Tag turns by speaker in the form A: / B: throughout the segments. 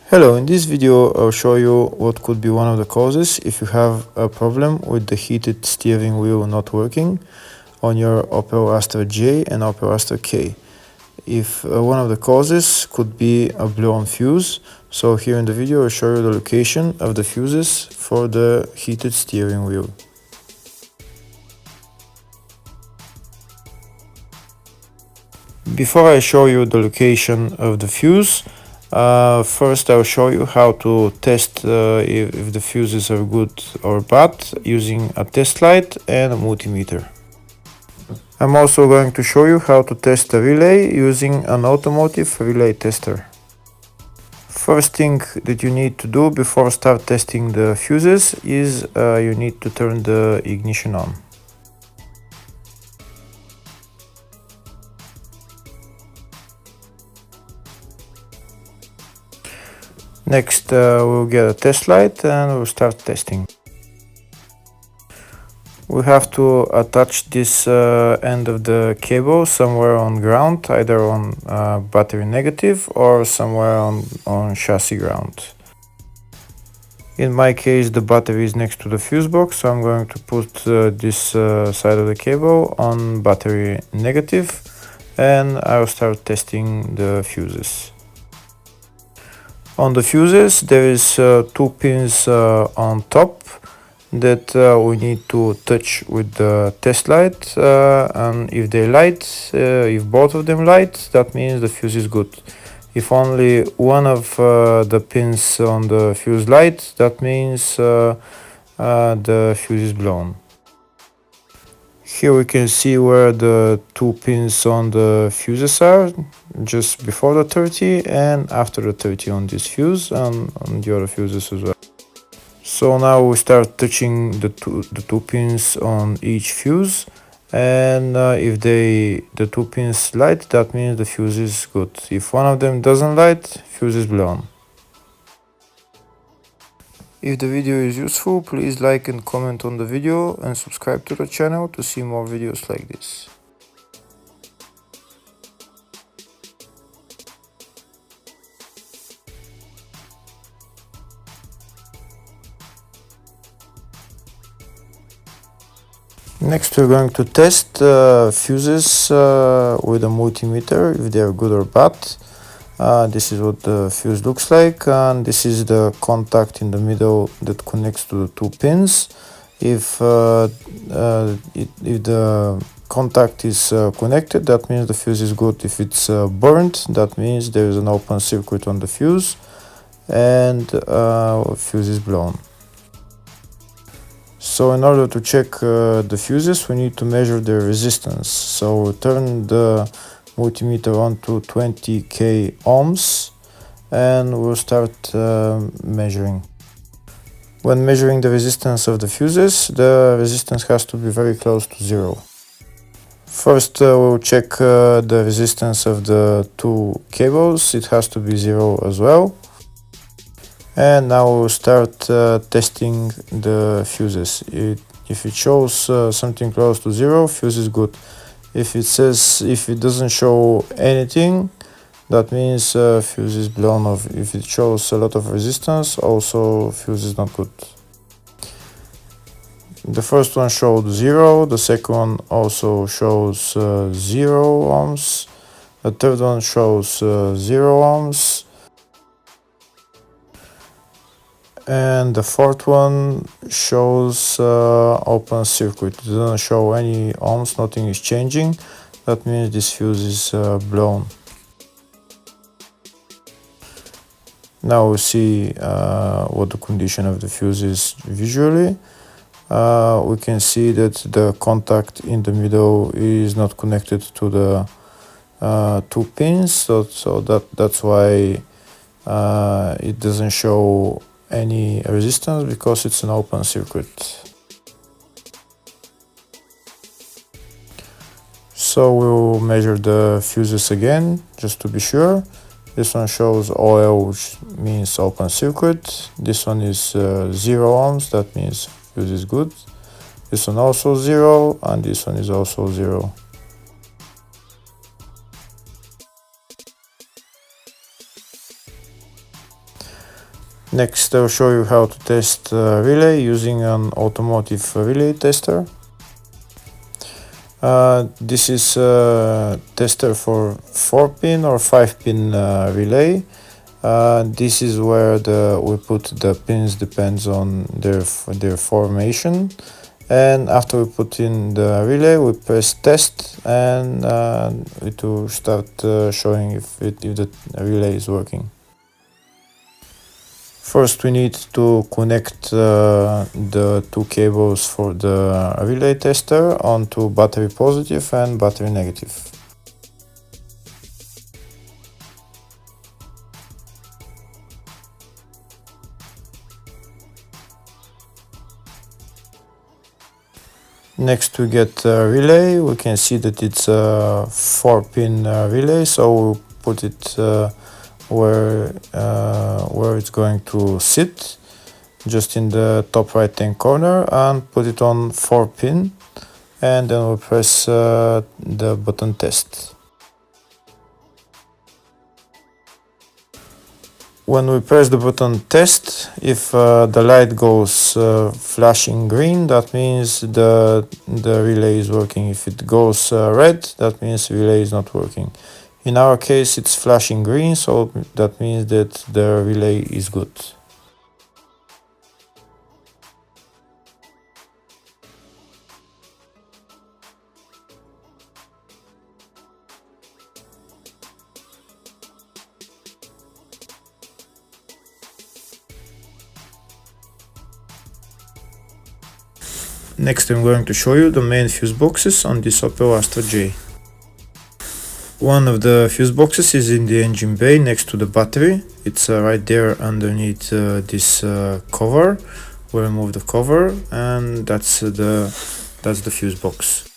A: Hello, in this video I'll show you what could be one of the causes if you have a problem with the heated steering wheel not working on your Opel Astra J and Opel Astra K. If one of the causes could be a blown fuse, so here in the video I'll show you the location of the fuses for the heated steering wheel. Before I show you the location of the fuse, first I'll show you how to test if the fuses are good or bad using a test light and a multimeter. I'm also going to show you how to test a relay using an automotive relay tester. First thing that you need to do before start testing the fuses is you need to turn the ignition on. Next we'll get a test light and we'll start testing. We have to attach this end of the cable somewhere on ground, either on battery negative or somewhere on chassis ground. In my case the battery is next to the fuse box, so I'm going to put this side of the cable on battery negative and I'll start testing the fuses. On the fuses there is two pins on top that we need to touch with the test light, and if they light, if both of them light, that means the fuse is good. If only one of the pins on the fuse light, that means the fuse is blown. Here we can see where the two pins on the fuses are, just before the 30 and after the 30 on this fuse and on the other fuses as well. So now we start touching the two pins on each fuse, and if the two pins light, that means the fuse is good. If one of them doesn't light, fuse is blown. If the video is useful, please like and comment on the video and subscribe to the channel to see more videos like this. Next we're going to test fuses with a multimeter, if they are good or bad. This is what the fuse looks like, and this is the contact in the middle that connects to the two pins. If the contact is connected, that means the fuse is good. If it's burnt, that means there is an open circuit on the fuse and fuse is blown. So in order to check the fuses, we need to measure their resistance. So we'll turn the multimeter on to 20k ohms and we'll start measuring. When measuring the resistance of the fuses, the resistance has to be very close to zero. First we'll check the resistance of the two cables. It has to be zero as well. And now we'll start testing the fuses. If it shows something close to zero, fuse is good. If it doesn't show anything, that means fuse is blown off. If it shows a lot of resistance, also fuse is not good. The first one showed 0, the second one also shows 0 ohms, the third one shows 0 ohms, and the fourth one shows open circuit. It doesn't show any ohms, nothing is changing. That means this fuse is blown. Now we see what the condition of the fuse is visually. We can see that the contact in the middle is not connected to the two pins, so that's why it doesn't show any resistance, because it's an open circuit. So we'll measure the fuses again just to be sure. This one shows OL, which means open circuit. This one is 0 ohms, that means fuse is good. This one also 0, and this one is also 0. Next, I'll show you how to test relay using an automotive relay tester. This is a tester for 4-pin or 5-pin relay. This is where we put the pins, depends on their formation. And after we put in the relay, we press test, and it will start showing if the relay is working. First, we need to connect the two cables for the relay tester onto battery positive and battery negative. Next, we get a relay. We can see that it's a 4-pin relay, so we'll put it where it's going to sit, just in the top right hand corner, and put it on 4-pin, and then we'll press the button test. When we press the button test, if the light goes flashing green, that means the relay is working. If it goes red, that means the relay is not working. In our case, it's flashing green, so that means that the relay is good. Next, I'm going to show you the main fuse boxes on this Opel Astra J. One of the fuse boxes is in the engine bay next to the battery. It's right there underneath this cover. We remove the cover, and that's the fuse box.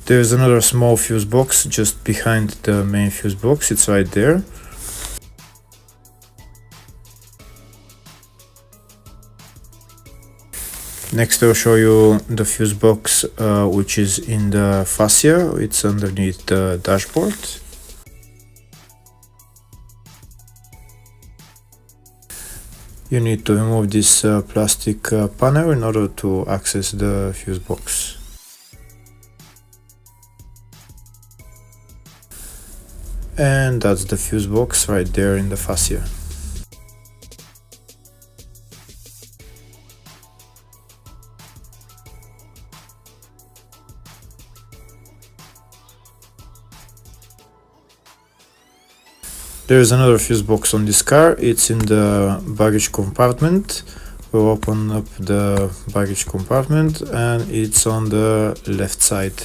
A: There's another small fuse box just behind the main fuse box. It's right there. Next, I'll show you the fuse box which is in the fascia. It's underneath the dashboard. You need to remove this plastic panel in order to access the fuse box. And that's the fuse box right there in the fascia. There's another fuse box on this car. It's in the baggage compartment. We'll open up the baggage compartment, and it's on the left side.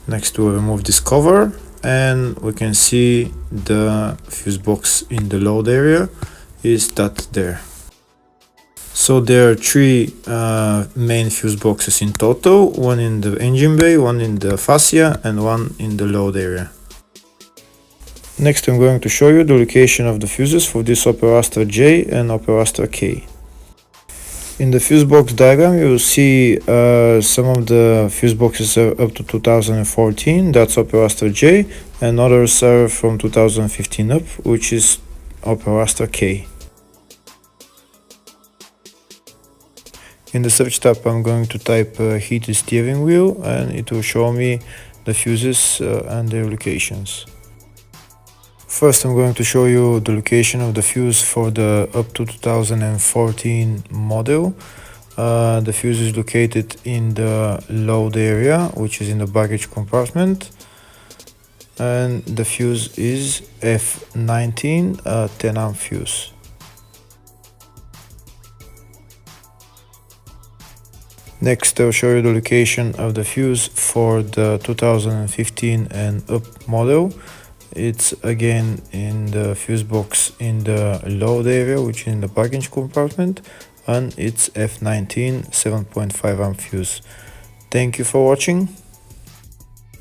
A: Next, we'll remove this cover, and we can see the fuse box in the load area is that there. So there are three main fuse boxes in total, one in the engine bay, one in the fascia, and one in the load area. Next, I'm going to show you the location of the fuses for this Opel Astra J and Opel Astra K. In the fuse box diagram, you will see some of the fuse boxes are up to 2014, that's Opel Astra J, and others are from 2015 up, which is Opel Astra K. In the search tab, I'm going to type heated steering wheel, and it will show me the fuses and their locations. First, I'm going to show you the location of the fuse for the up to 2014 model. The fuse is located in the load area, which is in the baggage compartment, and the fuse is F19, 10 amp fuse. Next, I'll show you the location of the fuse for the 2015 and up model. It's again in the fuse box in the load area, which is in the baggage compartment, and it's F19 7.5 amp fuse. Thank you for watching.